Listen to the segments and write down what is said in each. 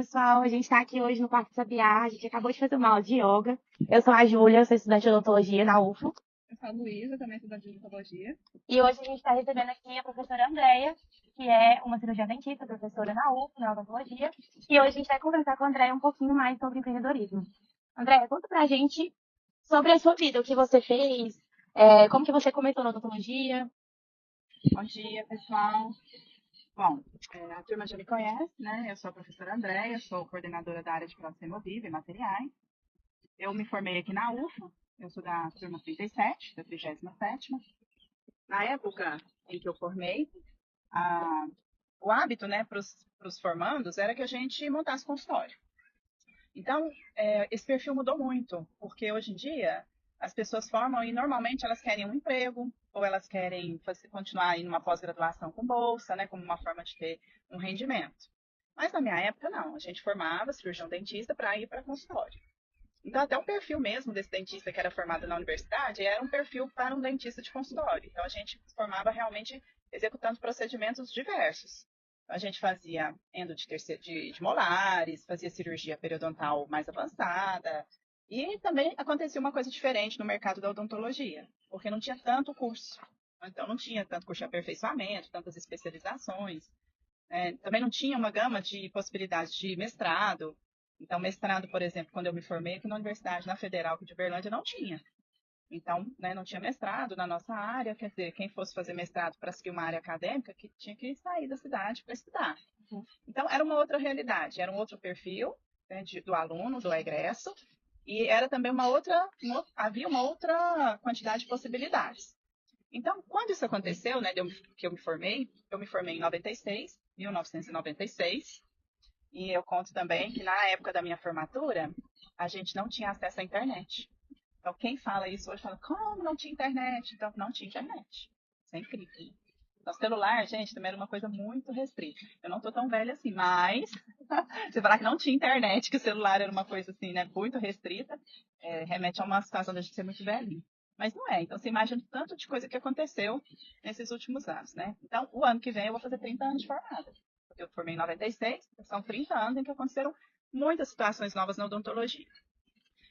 pessoal. A gente está aqui hoje no Quarto Sabiá. A gente acabou de fazer uma aula de yoga. Eu sou a Júlia, eu sou estudante de odontologia na UFO. Eu sou a Luísa, também estudante de odontologia. E hoje a gente está recebendo aqui a professora Andréia, que é uma cirurgiã dentista, professora na UFO, na odontologia. E hoje a gente vai conversar com a Andréia um pouquinho mais sobre empreendedorismo. Andréia, conta pra gente sobre a sua vida, o que você fez, como que você começou na odontologia. Bom dia, pessoal. Bom, a turma já me conhece, né? Eu sou a professora Andréia, sou coordenadora da área de produção imovível e materiais. Eu me formei aqui na UFA, eu sou da turma 37, da 37ª. Na época em que eu formei, o hábito, né, para os formandos era que a gente montasse consultório. Então, esse perfil mudou muito, porque hoje em dia as pessoas formam e normalmente elas querem um emprego ou elas querem continuar em uma pós-graduação com bolsa, né, como uma forma de ter um rendimento. Mas na minha época, não. A gente formava cirurgião dentista para ir para consultório. Então, até o perfil mesmo desse dentista que era formado na universidade era um perfil para um dentista de consultório. Então, a gente formava realmente executando procedimentos diversos. Então, a gente fazia endo de molares, fazia cirurgia periodontal mais avançada. E também acontecia uma coisa diferente no mercado da odontologia, porque não tinha tanto curso. Então, não tinha tanto curso de aperfeiçoamento, tantas especializações. Também não tinha uma gama de possibilidades de mestrado. Então, mestrado, por exemplo, quando eu me formei aqui na Universidade, na Federal de Uberlândia, não tinha. Então, né, não tinha mestrado na nossa área, quer dizer, quem fosse fazer mestrado para seguir uma área acadêmica, que tinha que sair da cidade para estudar. Então, era uma outra realidade, era um outro perfil, né, do aluno, do egresso, e era também havia uma outra quantidade de possibilidades. Então, quando isso aconteceu, né, que eu me formei em 1996, e eu conto também que na época da minha formatura, a gente não tinha acesso à internet. Então, quem fala isso hoje fala, como não tinha internet? Então, não tinha internet. Isso é incrível. Então, celular, gente, também era uma coisa muito restrita. Eu não estou tão velha assim, mas você falar que não tinha internet, que o celular era uma coisa assim, né, muito restrita, remete a uma situação da gente ser muito velhinho. Mas não é. Então, você imagina o tanto de coisa que aconteceu nesses últimos anos, né? Então, o ano que vem eu vou fazer 30 anos de formada. Eu formei em 96, são 30 anos em que aconteceram muitas situações novas na odontologia.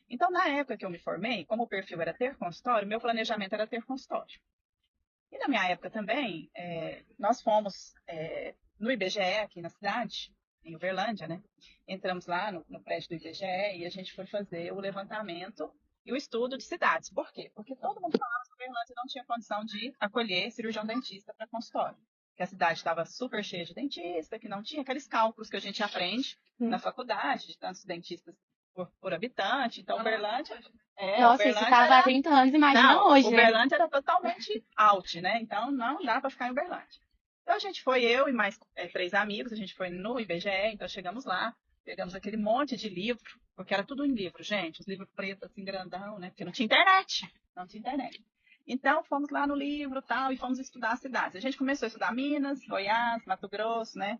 Então, na época que eu me formei, como o perfil era ter consultório, meu planejamento era ter consultório. E na minha época também, nós fomos no IBGE aqui na cidade, em Uberlândia, né? Entramos lá no prédio do IBGE e a gente foi fazer o levantamento e o estudo de cidades. Por quê? Porque todo mundo falava que Uberlândia não tinha condição de acolher cirurgião dentista para consultório. Que a cidade estava super cheia de dentista, que não tinha aqueles cálculos que a gente aprende na faculdade, de tantos dentistas por habitante. Então, Uberlândia... Nossa, isso estava há 30 anos, imagina Não, hoje, né? Uberlândia era totalmente out, né? Então, não dá para ficar em Uberlândia. Então, a gente foi, eu e mais 3 amigos, a gente foi no IBGE, então chegamos lá, pegamos aquele monte de livro, porque era tudo em livro, gente, os livros pretos, assim, grandão, né? Porque não tinha internet, não tinha internet. Então, fomos lá no livro tal, e fomos estudar as cidades. A gente começou a estudar Minas, Goiás, Mato Grosso, né?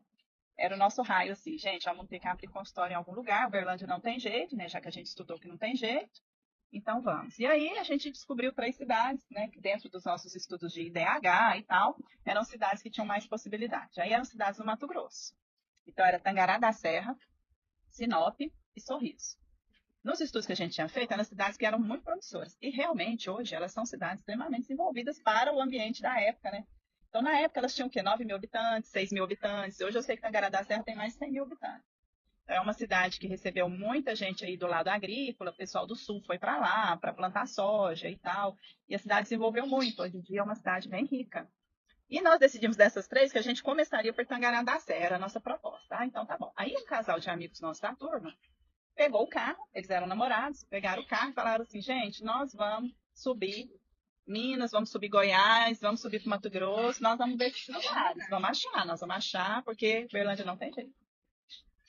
Era o nosso raio, assim, gente, vamos ter que abrir consultório em algum lugar, Uberlândia não tem jeito, né? Já que a gente estudou que não tem jeito. Então vamos. E aí a gente descobriu 3 cidades, né, que dentro dos nossos estudos de IDH e tal, eram cidades que tinham mais possibilidade. Aí eram cidades do Mato Grosso. Então era Tangará da Serra, Sinop e Sorriso. Nos estudos que a gente tinha feito, eram cidades que eram muito promissoras. E realmente, hoje, elas são cidades extremamente desenvolvidas para o ambiente da época, né? Então, na época, elas tinham o quê? 9 mil habitantes, 6 mil habitantes. Hoje eu sei que Tangará da Serra tem mais de 100 mil habitantes. É uma cidade que recebeu muita gente aí do lado agrícola, o pessoal do sul foi para lá, para plantar soja e tal. E a cidade desenvolveu muito. Hoje em dia é uma cidade bem rica. E nós decidimos dessas 3 que a gente começaria por Tangará da Serra, era a nossa proposta. Ah, então tá bom. Aí um casal de amigos nossos da turma pegou o carro, eles eram namorados, pegaram o carro e falaram assim, gente, nós vamos subir Minas, vamos subir Goiás, vamos subir para Mato Grosso, nós vamos ver esses lugares, nós vamos achar, porque Berlândia não tem jeito.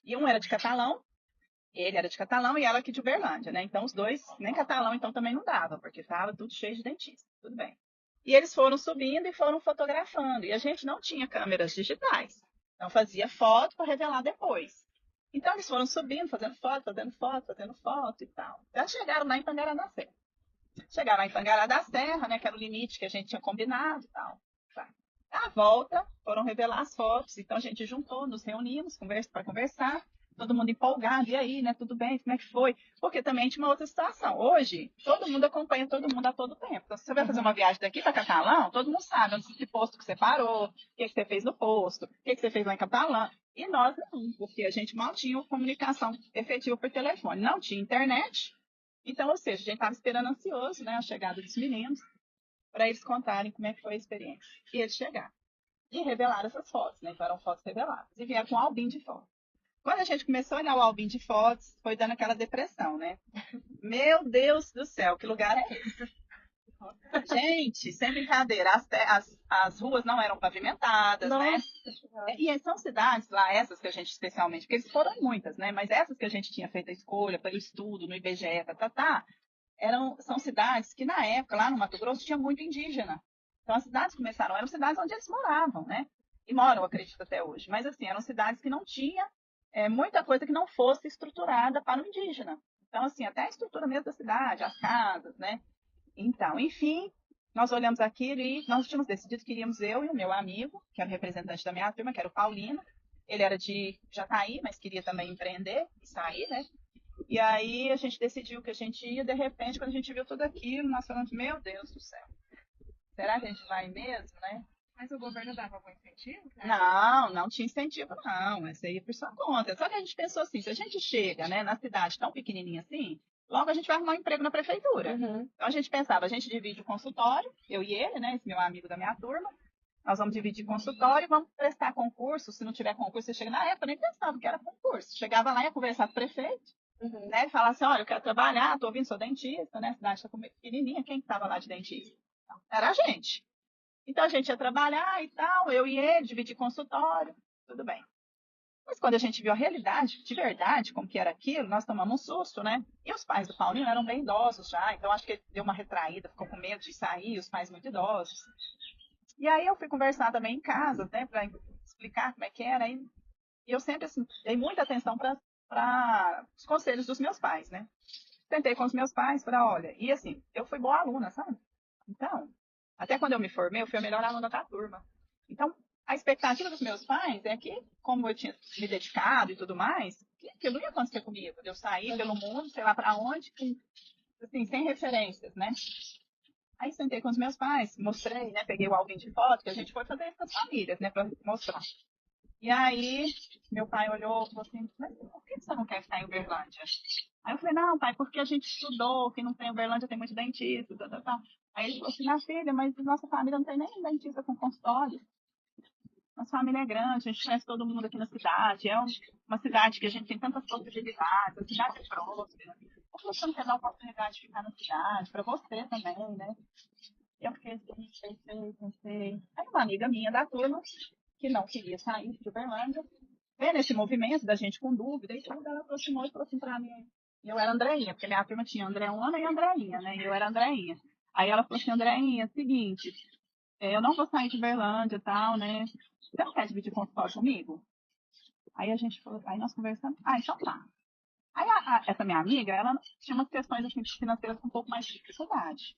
E um era de Catalão, ele era de Catalão e ela aqui de Uberlândia, né? Então os dois, nem Catalão então também não dava, porque estava tudo cheio de dentista, tudo bem. E eles foram subindo e foram fotografando, e a gente não tinha câmeras digitais, então fazia foto para revelar depois. Então eles foram subindo, fazendo foto e tal. Já chegaram lá em Tangará da Serra. Chegaram lá em Tangará da Serra, né, que era o limite que a gente tinha combinado e tal. Tá. À volta, foram revelar as fotos, então a gente juntou, nos reunimos para conversar. todo mundo empolgado, e aí, né, tudo bem, como é que foi? Porque também tinha uma outra situação. Hoje, todo mundo acompanha todo mundo a todo tempo. Então, se você vai fazer uma viagem daqui para Catalão, todo mundo sabe onde esse posto que você parou, o que você fez no posto, o que você fez lá em Catalão. E nós não, porque a gente mal tinha comunicação efetiva por telefone. Não tinha internet. Então, ou seja, a gente estava esperando ansioso, né, a chegada dos meninos, para eles contarem como é que foi a experiência. E eles chegaram. E revelaram essas fotos, né? Então eram fotos reveladas. E vieram com um álbum de fotos. Quando a gente começou a olhar o álbum de fotos, foi dando aquela depressão, né? Meu Deus do céu, que lugar é esse? Gente, sem brincadeira, as ruas não eram pavimentadas, né? E são cidades lá, essas que a gente especialmente, porque eles foram muitas, né? Mas essas que a gente tinha feito a escolha pelo estudo no IBGE, são cidades que na época, lá no Mato Grosso, tinha muito indígena. Então as cidades eram cidades onde eles moravam, né? E moram, eu acredito, até hoje. Mas assim, eram cidades que não tinha muita coisa que não fosse estruturada para o indígena. Então, assim, até a estrutura mesmo da cidade, as casas, né? Então, enfim, nós olhamos aquilo e nós tínhamos decidido que iríamos eu e o meu amigo, que era o representante da minha turma, que era o Paulino. Ele era de Jataí, mas queria também empreender e sair, né? E aí a gente decidiu que a gente ia, de repente, quando a gente viu tudo aquilo, nós falamos, meu Deus do céu, será que a gente vai mesmo, né? Mas o governo dava algum incentivo? Não, não tinha incentivo, não. Essa aí é por sua conta. Só que a gente pensou assim, se a gente chega, né, na cidade tão pequenininha assim, logo a gente vai arrumar um emprego na prefeitura. Uhum. Então a gente pensava, a gente divide o consultório, eu e ele, né, esse meu amigo da minha turma, nós vamos dividir consultório e vamos prestar concurso. Se não tiver concurso, você chega na época, eu nem pensava que era concurso. Chegava lá e ia conversar com o prefeito, né, e falar assim, olha, eu quero trabalhar, estou vindo, sou dentista, né, a cidade está pequenininha, quem estava lá de dentista? Então, era a gente. Então a gente ia trabalhar e tal, eu e ele, dividir consultório, tudo bem. Mas quando a gente viu a realidade, de verdade, como que era aquilo, nós tomamos um susto, né? E os pais do Paulinho eram bem idosos já, então acho que ele deu uma retraída, ficou com medo de sair, os pais muito idosos. E aí eu fui conversar também em casa, né, para explicar como é que era, e eu sempre, assim, dei muita atenção para os conselhos dos meus pais, né? Tentei com os meus pais, falei, olha, e assim, eu fui boa aluna, sabe? Então, até quando eu me formei, eu fui a melhor aluna da turma. Então, a expectativa dos meus pais é que, como eu tinha me dedicado e tudo mais, que aquilo não ia acontecer comigo. De eu sair pelo mundo, sei lá para onde, assim, sem referências, né? Aí sentei com os meus pais, mostrei, né? Peguei o álbum de foto, que a gente foi fazer isso com as famílias, né? Para mostrar. E aí, meu pai olhou e falou assim, mas por que você não quer ficar em Uberlândia? Aí eu falei, não, pai, porque a gente estudou, que não tem Uberlândia, tem muito dentista, tal, tal, tal. Aí ele falou assim, minha filha, mas nossa família não tem nem dentista com consultório. Nossa família é grande, a gente conhece todo mundo aqui na cidade, é uma cidade que a gente tem tantas possibilidades, a cidade é próspera. Por que você não quer dar a oportunidade de ficar na cidade, para você também, né? Eu fiquei assim, pensei. Aí uma amiga minha da turma, que não queria sair de Uberlândia, vendo esse movimento da gente com dúvida e tudo, ela aproximou e falou assim pra mim, eu era Andreinha, porque minha turma tinha Andréana e Andreinha, né? E eu era Andreinha. Aí ela falou assim, Andreinha, seguinte, eu não vou sair de Uberlândia e tal, né? Você não quer dividir consultório comigo? Aí a gente falou, aí nós conversamos, então tá. Aí essa minha amiga, ela tinha umas questões assim, financeiras com um pouco mais de dificuldade.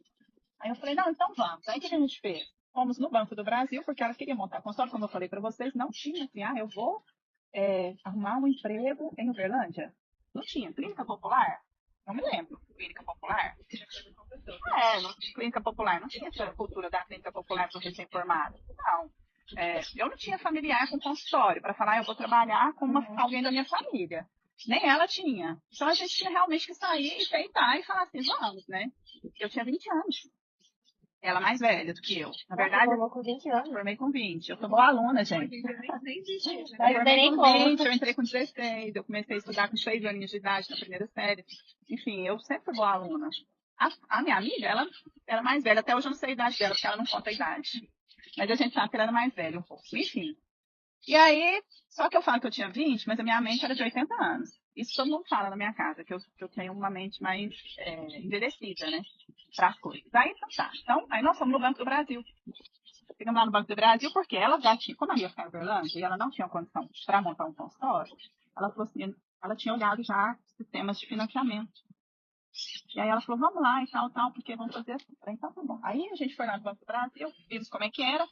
Aí eu falei, não, então vamos. Aí o que a gente fez? Fomos no Banco do Brasil, porque ela queria montar consultório, como eu falei para vocês, não tinha assim, eu vou arrumar um emprego em Uberlândia. Não tinha. Clínica popular? Não me lembro. Clínica popular? Não tinha clínica popular. Não tinha essa cultura da clínica popular para o recém-formado. Não. Eu não tinha familiar com consultório para falar, eu vou trabalhar com alguém da minha família. Nem ela tinha. Então a gente tinha realmente que sair e tentar e falar assim, vamos, né? Eu tinha 20 anos. Ela mais velha do que eu. Na verdade, formou com 20 anos. formei com 20. Eu sou boa aluna, gente. Não tem nem com como. 20, eu entrei com 16, eu comecei a estudar com 6 aninhos de idade na primeira série. Enfim, eu sempre fui boa aluna. A minha amiga, ela era mais velha, até hoje eu não sei a idade dela, porque ela não conta a idade. Mas a gente sabe que ela era mais velha um pouco. Enfim. E aí, só que eu falo que eu tinha 20, mas a minha mente era de 80 anos. Isso todo mundo fala na minha casa, que eu tenho uma mente mais envelhecida, né? Para as coisas. Aí, então tá. Então, aí nós fomos no Banco do Brasil. Chegamos lá no Banco do Brasil, porque ela já tinha, como ela ia ficar em Uberlândia, e ela não tinha condição para montar um consultório, ela falou assim, ela tinha olhado já sistemas de financiamento. E aí ela falou, vamos lá e tal, porque vamos fazer assim. Falei, então tá bom. Aí a gente foi lá no Banco do Brasil, vimos como é que era.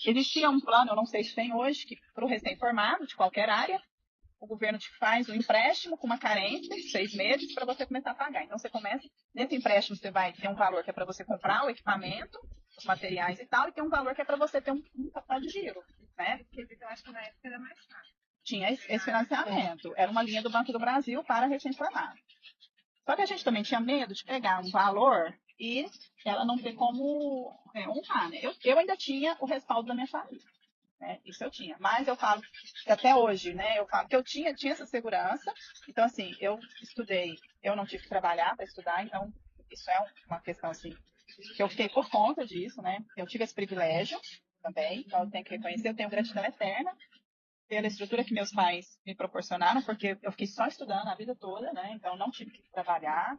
Existia um plano, eu não sei se tem hoje, para o recém-formado, de qualquer área, o governo te faz um empréstimo com uma carência, 6 meses, para você começar a pagar. Então, você começa, nesse empréstimo você vai ter um valor que é para você comprar o equipamento, os materiais e tal, e tem um valor que é para você ter um capital de giro, né? Porque eu acho que na época era mais fácil. Tinha esse financiamento. Era uma linha do Banco do Brasil para recém-formado. Só que a gente também tinha medo de pegar um valor e ela não ter como honrar, né? Eu ainda tinha o respaldo da minha família. Né? Isso eu tinha. Mas eu falo que até hoje, né? Eu falo que eu tinha essa segurança. Então, assim, eu estudei, eu não tive que trabalhar para estudar, então isso é uma questão, assim, que eu fiquei por conta disso, né? Eu tive esse privilégio também, então eu tenho que reconhecer, eu tenho gratidão eterna pela estrutura que meus pais me proporcionaram, porque eu fiquei só estudando a vida toda, né? Então não tive que trabalhar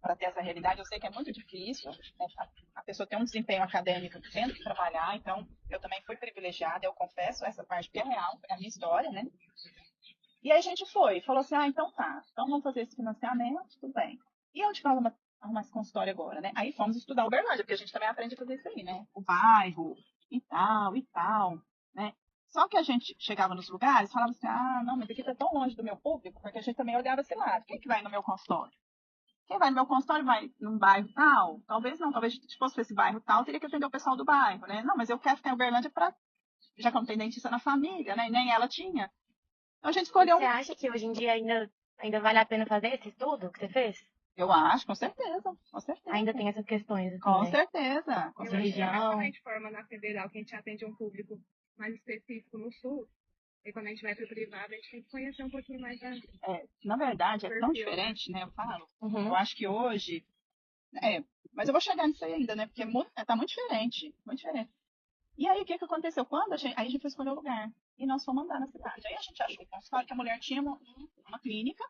para ter essa realidade. Eu sei que é muito difícil, né? A pessoa tem um desempenho acadêmico tendo que trabalhar, então eu também fui privilegiada, eu confesso essa parte que é real, é a minha história, né? E aí a gente falou assim, então tá, então vamos fazer esse financiamento, tudo bem. E onde que nós vamos arrumar esse consultório agora, né? Aí fomos estudar Uberlândia, porque a gente também aprende a fazer isso aí, né? O bairro e tal, né? Só que a gente chegava nos lugares e falava assim, não, mas aqui tá tão longe do meu público, porque a gente também olhava esse lado. Quem que vai no meu consultório? Quem vai no meu consultório vai num bairro tal? Talvez não, talvez se fosse esse bairro tal, teria que atender o pessoal do bairro, né? Não, mas eu quero ficar em Uberlândia já que eu não tenho dentista na família, né? E nem ela tinha. Então a gente escolheu Você acha que hoje em dia ainda vale a pena fazer esse estudo que você fez? Eu acho, com certeza, com certeza. Ainda tem essas questões, assim, Com né? certeza, com Eu certeza. acho que Religião. quando a gente forma na federal, que a gente atende um público mais específico no sul, e quando a gente vai para o privado, a gente tem que conhecer um pouquinho mais da... Na verdade, é tão Perfil, diferente, né? Eu falo. Uhum. Eu acho que hoje. Mas eu vou chegar nisso aí ainda, né? Porque tá muito diferente, muito diferente. E aí, o que aconteceu? Aí a gente foi escolher o lugar. E nós fomos andar na cidade. Aí a gente achou um consultório que a mulher tinha uma clínica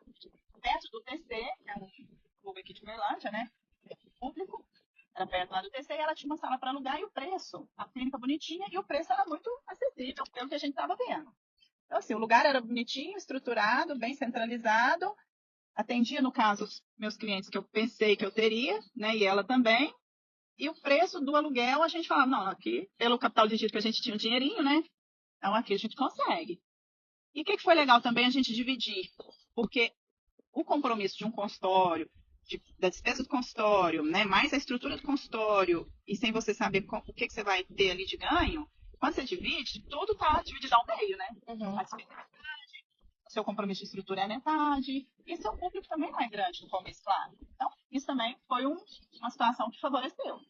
perto do TC, que é um clube aqui de Uberlândia, né? Público. Era perto lá do TC e ela tinha uma sala para alugar e o preço, a clínica bonitinha e o preço era muito acessível pelo que a gente estava vendo. Então, assim, o lugar era bonitinho, estruturado, bem centralizado, atendia, no caso, os meus clientes que eu pensei que eu teria, né, e ela também, e o preço do aluguel, a gente falava, não, aqui, pelo capital de giro que a gente tinha um dinheirinho, né, então aqui a gente consegue. E o que foi legal também a gente dividir, porque o compromisso de um consultório, da despesa do consultório, né, mais a estrutura do consultório, e sem você saber o que você vai ter ali de ganho, quando você divide, tudo está dividido ao meio, né? Uhum. A despesa é metade, o seu compromisso de estrutura é metade, e seu público também não é grande no começo, claro. Então, isso também foi uma situação que favoreceu.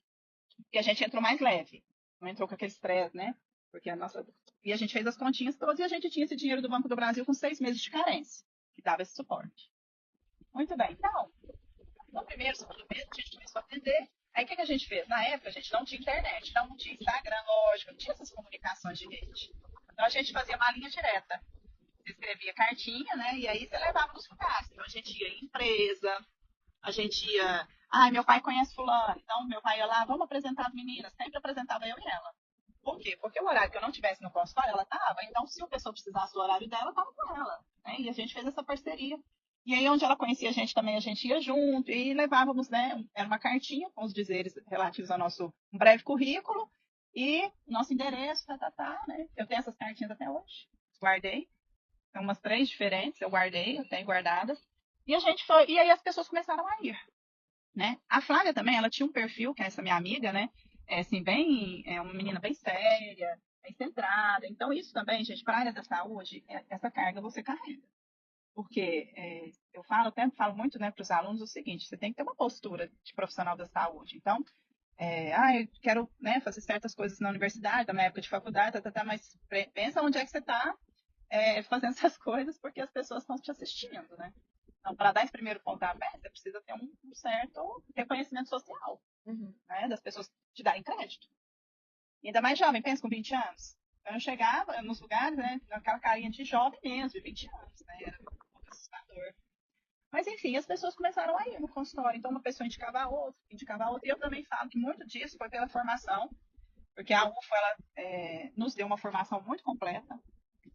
E a gente entrou mais leve, não entrou com aquele estresse, né? Porque E a gente fez as continhas todas e a gente tinha esse dinheiro do Banco do Brasil com 6 meses de carência, que dava esse suporte. Muito bem, então, no primeiro, segundo mês, a gente começou a atender. Aí, o que a gente fez? Na época, a gente não tinha internet, não tinha Instagram, lógico, não tinha essas comunicações de rede. Então, a gente fazia uma linha direta. Você escrevia cartinha, né? E aí você levava nos lugares. Então, a gente ia em empresa, a gente ia... meu pai conhece fulano. Então, meu pai ia lá, vamos apresentar as meninas. Sempre apresentava eu e ela. Por quê? Porque o horário que eu não tivesse no consultório, ela estava. Então, se a pessoa precisasse do horário dela, estava com ela. Né? E a gente fez essa parceria. E aí, onde ela conhecia a gente também, a gente ia junto e levávamos, né? Era uma cartinha com os dizeres relativos ao nosso um breve currículo e nosso endereço, né? Eu tenho essas cartinhas até hoje. Guardei. São umas 3 diferentes, eu guardei, eu tenho guardadas. E a gente foi, e aí as pessoas começaram a ir, né? A Flávia também, ela tinha um perfil, que é essa minha amiga, né? Assim, uma menina bem séria, bem centrada. Então, isso também, gente, para a área da saúde, essa carga você carrega. Porque eu até falo muito, né, para os alunos o seguinte, você tem que ter uma postura de profissional da saúde. Então, eu quero, né, fazer certas coisas na universidade, na minha época de faculdade, mas pensa onde é que você está fazendo essas coisas, porque as pessoas estão te assistindo, né? Então, para dar esse primeiro pontapé, você precisa ter um certo reconhecimento social, né, das pessoas te darem crédito. E ainda mais jovem, pensa com 20 anos. Então, eu chegava nos lugares, né, naquela carinha de jovem mesmo, de 20 anos, né? Era um pouco assustador. Mas, enfim, as pessoas começaram a ir no consultório. Então, uma pessoa indicava a outra. E eu também falo que muito disso foi pela formação, porque a UFO, ela nos deu uma formação muito completa.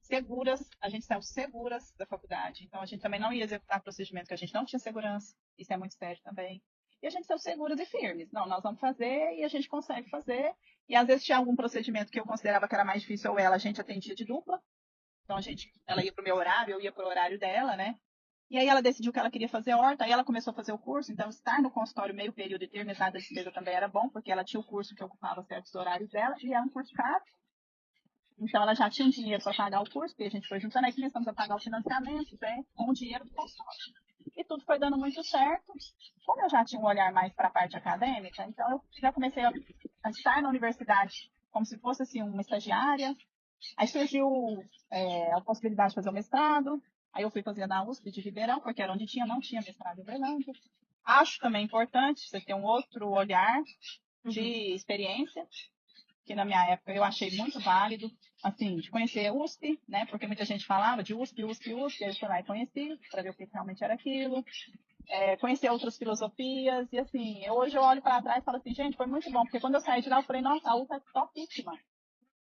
Seguras, a gente saiu seguras da faculdade. Então, a gente também não ia executar procedimento que a gente não tinha segurança. Isso é muito sério também. E a gente saiu seguras e firmes. Não, nós vamos fazer e a gente consegue fazer. E às vezes tinha algum procedimento que eu considerava que era mais difícil ou ela, a gente atendia de dupla. Então ela ia pro meu horário, eu ia pro horário dela, né? E aí ela decidiu que ela queria fazer horta, aí ela começou a fazer o curso, então estar no consultório meio período e ter metade da despesa também era bom, porque ela tinha o curso que ocupava certos horários dela, e era um curso caro. Então ela já tinha um dinheiro para pagar o curso, porque a gente foi juntando, aí começamos a pagar o financiamento, né, com o dinheiro do consultório. E tudo foi dando muito certo. Como eu já tinha um olhar mais para a parte acadêmica, então eu já comecei a estar na universidade como se fosse assim uma estagiária. Aí surgiu a possibilidade de fazer o mestrado. Aí eu fui fazer na USP de Ribeirão, porque era onde não tinha mestrado em Uberlândia. Acho também importante você ter um outro olhar de experiência, que na minha época eu achei muito válido, assim, de conhecer a USP, né? Porque muita gente falava de USP, USP, USP, aí eu fui lá e conheci, para ver o que realmente era aquilo. Conhecer outras filosofias, e assim, hoje eu olho para trás e falo assim, gente, foi muito bom, porque quando eu saí de lá, eu falei, nossa, a USP é topíssima.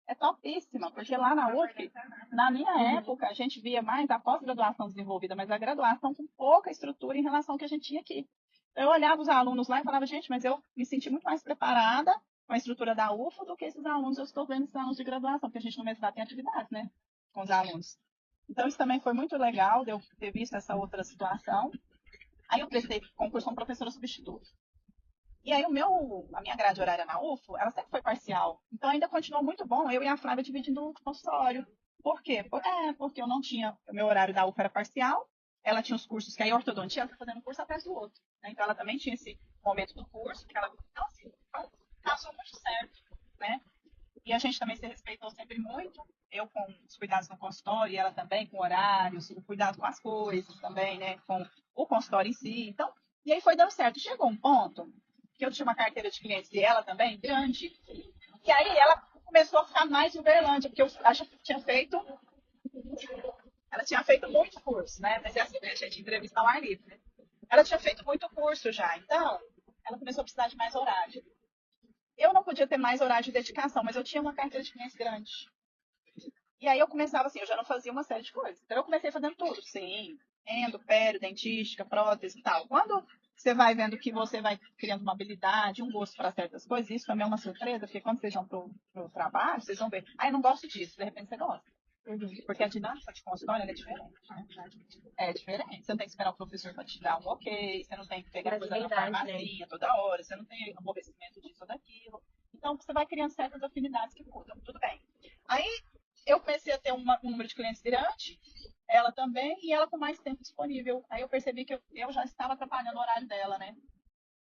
É topíssima, porque lá na USP, na minha época, a gente via mais a pós-graduação desenvolvida, mas a graduação com pouca estrutura em relação ao que a gente tinha aqui. Eu olhava os alunos lá e falava, gente, mas eu me senti muito mais preparada com a estrutura da UFO do que esses alunos, eu estou vendo esses alunos de graduação, porque a gente no mestrado tem atividades, né, com os alunos. Então, isso também foi muito legal, de eu ter visto essa outra situação. Aí eu prestei concurso como professora substituta. E aí a minha grade horária na UFO, ela sempre foi parcial. Então ainda continuou muito bom, eu e a Flávia dividindo o consultório. Por quê? Porque eu não tinha, o meu horário da UFO era parcial, ela tinha os cursos, que aí a ortodontia, ela foi fazendo um curso atrás do outro. Né? Então ela também tinha esse momento do curso, que ela, então assim, passou muito certo, né? E a gente também se respeitou sempre muito, eu com os cuidados no consultório, e ela também com horários, o cuidado com as coisas também, né? Com o consultório em si. Então, e aí foi dando certo. Chegou um ponto que eu tinha uma carteira de clientes e ela também, grande. E aí ela começou a ficar mais em Uberlândia, porque eu acho que ela tinha feito muito curso, né? Mas é assim, né, gente? Entrevista ao ar livre, né? Ela tinha feito muito curso já, então ela começou a precisar de mais horário. Eu não podia ter mais horário de dedicação, mas eu tinha uma carteira de clientes grande. E aí eu começava assim, eu já não fazia uma série de coisas. Então eu comecei fazendo tudo, sim, endo, pério, dentística, prótese e tal. Quando você vai vendo que você vai criando uma habilidade, um gosto para certas coisas, isso também é uma surpresa, porque quando vocês vão pro trabalho, vocês vão ver, eu não gosto disso, de repente você gosta. Porque a dinâmica de consultório é diferente, né? É diferente. Você não tem que esperar o professor para te dar um ok, você não tem que pegar coisa na farmacinha toda hora, você não tem aborrecimento disso ou daquilo. Então, você vai criando certas afinidades que mudam, tudo bem. Aí, eu comecei a ter um número de clientes grande, ela também, e ela com mais tempo disponível. Aí eu percebi que eu já estava atrapalhando o horário dela, né?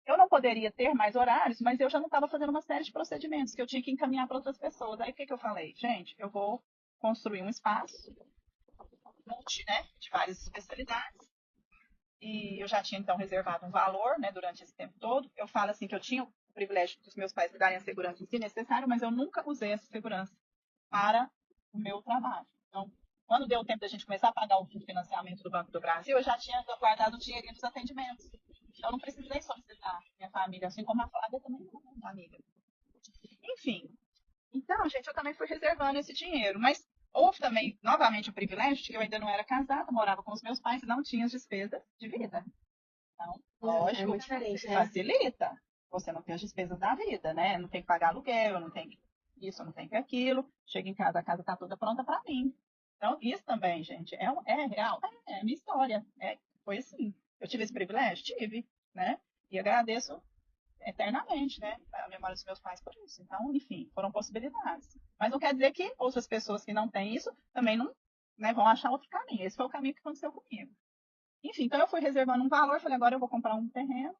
Eu não poderia ter mais horários, mas eu já não estava fazendo uma série de procedimentos que eu tinha que encaminhar para outras pessoas. Aí o que eu falei? Gente, eu vou construir um espaço multi, né, de várias especialidades. E eu já tinha então reservado um valor, né, durante esse tempo todo. Eu falo assim que eu tinha o privilégio dos meus pais me darem a segurança se necessário, mas eu nunca usei essa segurança para o meu trabalho. Então, quando deu o tempo da gente começar a pagar o financiamento do Banco do Brasil, eu já tinha guardado o dinheirinho dos atendimentos. Então, eu não precisei solicitar minha família, assim como a Flávia também não, minha amiga. Enfim, então, gente, eu também fui reservando esse dinheiro. Mas houve também, novamente, o privilégio de que eu ainda não era casada, morava com os meus pais e não tinha as despesas de vida. Então, lógico, facilita. Você não tem as despesas da vida, né? Não tem que pagar aluguel, não tem isso, não tem que aquilo. Chega em casa, a casa está toda pronta para mim. Então, isso também, gente, é real. É minha história. Foi assim. Eu tive esse privilégio? Tive, né? E agradeço eternamente, né? A memória dos meus pais por isso. Então, enfim, foram possibilidades. Mas não quer dizer que outras pessoas que não têm isso também não, né, vão achar outro caminho. Esse foi o caminho que aconteceu comigo. Enfim, então eu fui reservando um valor, falei, agora eu vou comprar um terreno.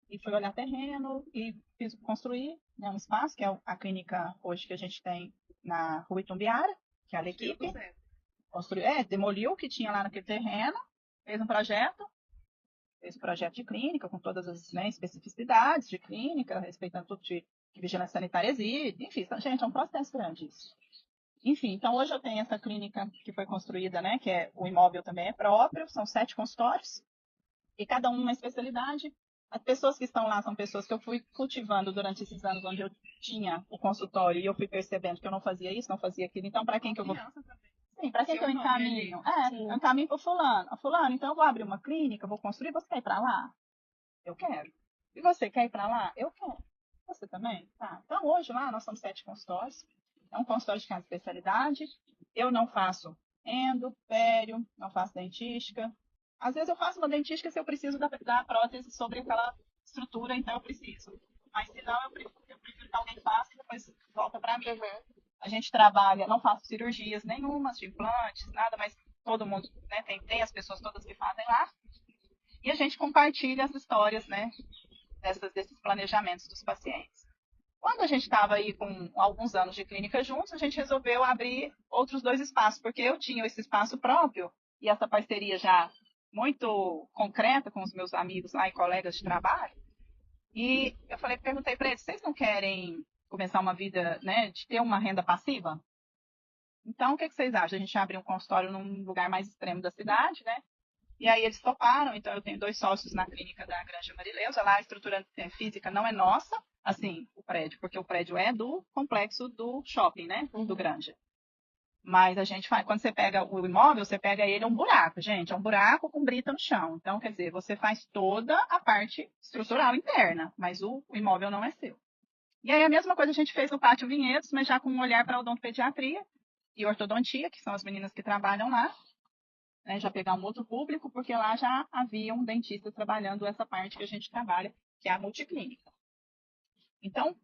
E fui olhar terreno e fiz construir, né, um espaço, que é a clínica hoje que a gente tem na Rua Itumbiara, que é a equipe. Construiu, demoliu o que tinha lá naquele terreno, fez um projeto, fez um projeto de clínica com todas as, né, especificidades de clínica, respeitando tudo que vigilância sanitária exige. Enfim, gente, é um processo grande isso. Enfim, então hoje eu tenho essa clínica que foi construída, né, que o imóvel também é próprio, são 7 consultórios, e cada um uma especialidade. As pessoas que estão lá são pessoas que eu fui cultivando durante esses anos onde eu tinha o consultório e eu fui percebendo que eu não fazia isso, não fazia aquilo. Então, para quem que eu vou... Sim, para quem que eu encaminho? Eu encaminho para fulano. Fulano, então eu vou abrir uma clínica, vou construir, você quer ir para lá? Eu quero. E você quer ir para lá? Eu quero. Você também? Tá. Então, hoje lá nós somos 7 consultórios. É um consultório de cada especialidade. Eu não faço endo, pério, não faço dentística. Às vezes eu faço uma dentística se eu preciso da prótese sobre aquela estrutura, então eu preciso. Mas se não, eu prefiro que alguém faça e depois volta para mim. A gente trabalha, não faço cirurgias nenhumas de implantes, nada, mas todo mundo, né, tem as pessoas todas que fazem lá. E a gente compartilha as histórias, né, desses planejamentos dos pacientes. Quando a gente estava aí com alguns anos de clínica juntos, a gente resolveu abrir outros 2 espaços, porque eu tinha esse espaço próprio e essa parceria já muito concreta com os meus amigos lá e colegas de trabalho. E eu perguntei para eles, vocês não querem começar uma vida, né, de ter uma renda passiva? Então, o que vocês acham? A gente abrir um consultório num lugar mais extremo da cidade, né? E aí eles toparam, então eu tenho 2 sócios na clínica da Granja Marileusa, lá a estrutura física não é nossa, assim, o prédio, porque o prédio é do complexo do shopping, né, do Granja. Mas a gente faz, quando você pega o imóvel, você pega ele, é um buraco, gente, é um buraco com brita no chão. Então, quer dizer, você faz toda a parte estrutural interna, mas o imóvel não é seu. E aí a mesma coisa a gente fez no Pátio Vinhedos, mas já com um olhar para a odontopediatria e ortodontia, que são as meninas que trabalham lá. Né, já pegar um outro público, porque lá já havia um dentista trabalhando essa parte que a gente trabalha, que é a multiclínica. Então,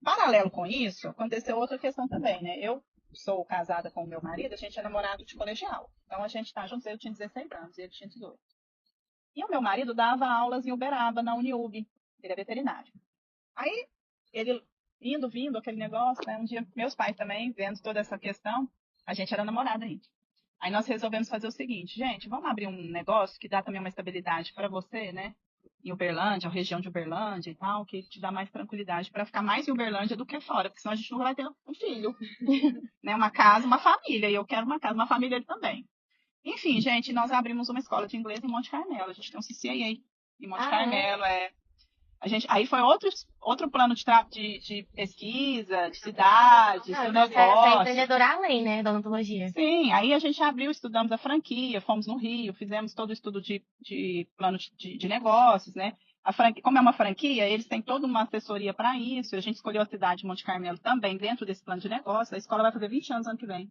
paralelo com isso, aconteceu outra questão também, né? Eu sou casada com o meu marido, a gente é namorado de colegial. Então, a gente está juntos, eu tinha 16 anos e ele tinha 18. E o meu marido dava aulas em Uberaba, na Uniub, ele é veterinário. Aí, ele indo, vindo, aquele negócio, né? Um dia, meus pais também, vendo toda essa questão, a gente era namorada ainda. Aí nós resolvemos fazer o seguinte, gente, vamos abrir um negócio que dá também uma estabilidade para você, né? Em Uberlândia, a região de Uberlândia e tal, que te dá mais tranquilidade para ficar mais em Uberlândia do que fora, porque senão a gente não vai ter um filho, né? Uma casa, uma família, e eu quero uma casa, uma família ele também. Enfim, gente, nós abrimos uma escola de inglês em Monte Carmelo, a gente tem um CCAA em Monte Carmelo, aí foi outro plano de pesquisa, de cidade, de Você é negócio. empreendedora além, né, da odontologia. Sim, aí a gente abriu, estudamos a franquia, fomos no Rio, fizemos todo o estudo de plano de negócios, né? Como é uma franquia, eles têm toda uma assessoria para isso. A gente escolheu a cidade de Monte Carmelo também dentro desse plano de negócio. A escola vai fazer 20 anos ano que vem.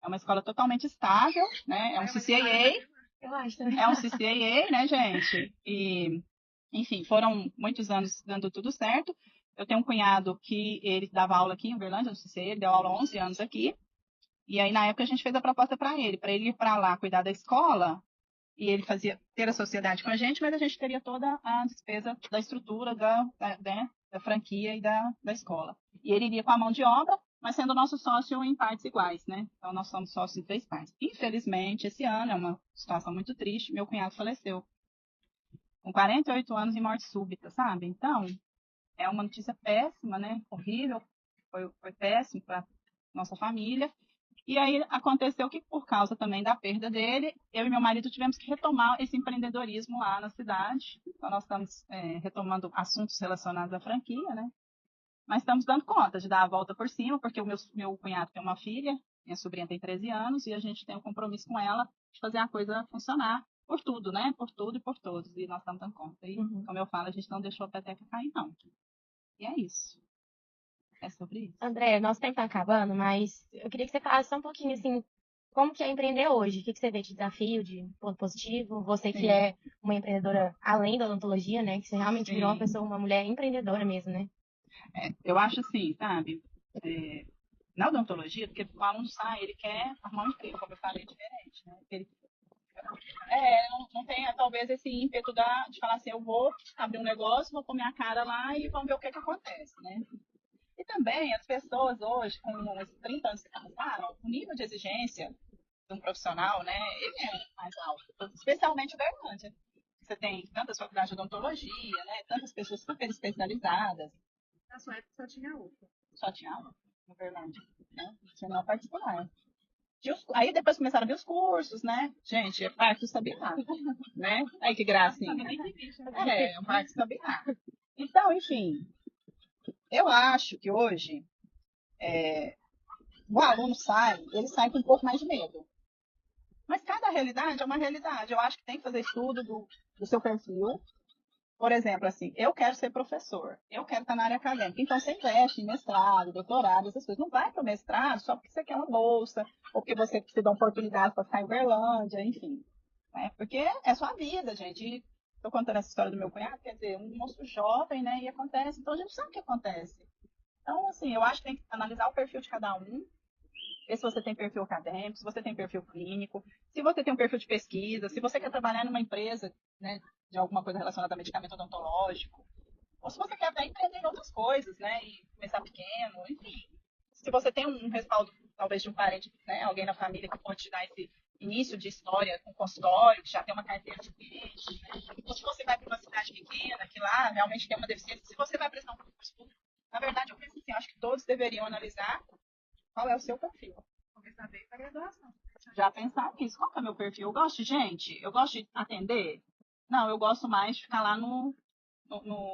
É uma escola totalmente estável, né? É um CCAA. Eu acho também. É um CCAA, né, gente? E, enfim, foram muitos anos dando tudo certo. Eu tenho um cunhado que ele dava aula aqui em Uberlândia, no CCAA, ele deu aula há 11 anos aqui. E aí, na época, a gente fez a proposta para ele ir para lá cuidar da escola, e ele ter a sociedade com a gente, mas a gente teria toda a despesa da estrutura da franquia e da escola. E ele iria com a mão de obra, mas sendo nosso sócio em partes iguais, né? Então, nós somos sócios em 3 partes. Infelizmente, esse ano é uma situação muito triste, meu cunhado faleceu com 48 anos em morte súbita, sabe? Então, é uma notícia péssima, né? Horrível, foi péssimo para nossa família. E aí aconteceu que, por causa também da perda dele, eu e meu marido tivemos que retomar esse empreendedorismo lá na cidade. Então, nós estamos retomando assuntos relacionados à franquia, né? Mas estamos dando conta de dar a volta por cima, porque o meu cunhado tem uma filha, minha sobrinha tem 13 anos, e a gente tem um compromisso com ela de fazer a coisa funcionar por tudo, né? Por tudo e por todos. E nós estamos dando conta. E, como eu falo, a gente não deixou a peteca cair, não. E é isso. É sobre isso. André, nosso tempo tá acabando, mas eu queria que você falasse só um pouquinho, assim, como que é empreender hoje? O que você vê de desafio, de ponto positivo? Você que é uma empreendedora além da odontologia, né? Que você realmente virou uma pessoa, uma mulher empreendedora mesmo, né? Eu acho assim, sabe? Na odontologia, porque o aluno sai, ele quer arrumar um emprego, como eu falei, diferente, né? Não tem talvez esse ímpeto de falar assim, eu vou abrir um negócio, vou pôr minha cara lá e vamos ver o que acontece, né? E também as pessoas hoje, com uns 30 anos que passaram, o nível de exigência de um profissional, né, ele é mais alto, especialmente o Uberlândia. Você tem tantas faculdades de odontologia, né, tantas pessoas super especializadas. Na sua época só tinha UPA. Só tinha aula no Uberlândia, né? Não tinha não particular. Aí depois começaram a vir os cursos, né? Gente, é parque estabilar, né? Aí que gracinha. É um parque estabilar. Então, enfim, eu acho que hoje o aluno ele sai com um pouco mais de medo. Mas cada realidade é uma realidade. Eu acho que tem que fazer estudo do seu perfil, Por exemplo, assim, eu quero ser professor, eu quero estar na área acadêmica, então você investe em mestrado, doutorado, essas coisas. Não vai para o mestrado só porque você quer uma bolsa, ou porque você precisa de uma oportunidade para ficar em Uberlândia, enfim. Né? Porque é sua vida, gente. Estou contando essa história do meu cunhado, quer dizer, um moço jovem, né? E acontece, então a gente sabe o que acontece. Então, assim, eu acho que tem que analisar o perfil de cada um, ver se você tem perfil acadêmico, se você tem perfil clínico, se você tem um perfil de pesquisa, se você quer trabalhar numa empresa, né, de alguma coisa relacionada a medicamento odontológico, ou se você quer até empreender em outras coisas, né, e começar pequeno, enfim. Se você tem um respaldo, talvez, de um parente, né, alguém na família que pode te dar esse início de história com consultório, que já tem uma carteira de cliente, né? Ou se você vai para uma cidade pequena, que lá realmente tem uma deficiência, se você vai prestar um concurso público, na verdade, eu penso assim, eu acho que todos deveriam analisar qual é o seu perfil. Começar bem a graduação. Já pensar nisso. Qual que é o meu perfil? Eu gosto de gente? Eu gosto de atender? Não, eu gosto mais de ficar lá no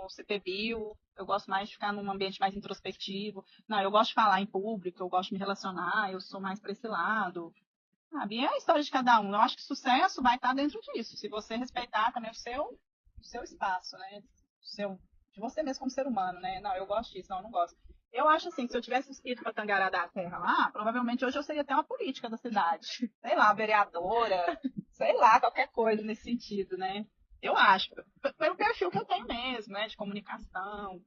CPBio, eu gosto mais de ficar num ambiente mais introspectivo. Não, eu gosto de falar em público, eu gosto de me relacionar, eu sou mais para esse lado. Sabe? E é a história de cada um. Eu acho que sucesso vai estar dentro disso. Se você respeitar também o seu espaço, né? De você mesmo como ser humano, né? Não, eu gosto disso, não, eu não gosto. Eu acho assim, que se eu tivesse ido para Tangará da Terra lá, provavelmente hoje eu seria até uma política da cidade. Sei lá, vereadora, sei lá, qualquer coisa nesse sentido, né? Eu acho, pelo perfil que eu tenho mesmo, né? De comunicação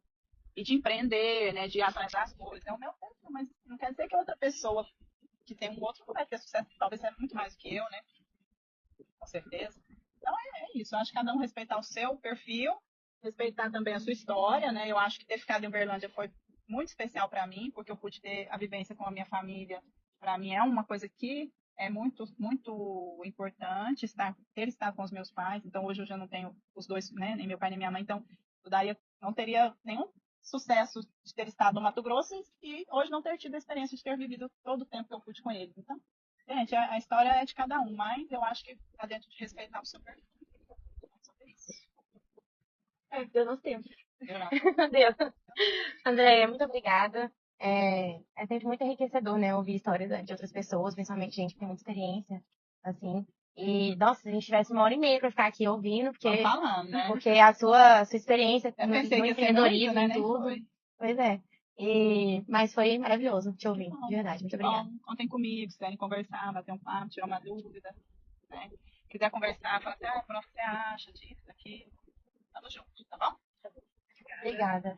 e de empreender, né? De ir atrás das coisas. É o meu perfil, mas não quer dizer que outra pessoa que tem um outro não vai ter sucesso, talvez é muito mais do que eu, né? Com certeza. Então é isso. Eu acho que cada um respeitar o seu perfil, respeitar também a sua história, né? Eu acho que ter ficado em Uberlândia foi muito especial para mim, porque eu pude ter a vivência com a minha família. Para mim é uma coisa que é muito, muito importante ter estado com os meus pais. Então hoje eu já não tenho os dois, né? Nem meu pai nem minha mãe. Então eu não teria nenhum sucesso de ter estado no Mato Grosso e hoje não ter tido a experiência de ter vivido todo o tempo que eu pude com eles. Então, gente, a história é de cada um, mas eu acho que está dentro de respeitar o seu perfil. Sobre isso. Deu nosso tempo. Eu não. Deu. Andréia, muito obrigada. É sempre muito enriquecedor, né, ouvir histórias de outras pessoas, principalmente gente que tem muita experiência, assim. E, nossa, se a gente tivesse 1 hora e meia para ficar aqui ouvindo, Tô falando, né? porque a sua experiência Eu no pensei que ia ser empreendedorismo muito, né? e Nem tudo. foi. Pois é. Mas foi maravilhoso te ouvir, de verdade. Muito obrigada. Bom, contem comigo, se quiserem conversar, bater um papo, tirar uma dúvida, né? Quiser conversar, falar assim, pronto, o que você acha disso, daquilo. Tamo junto, tá bom? Obrigada.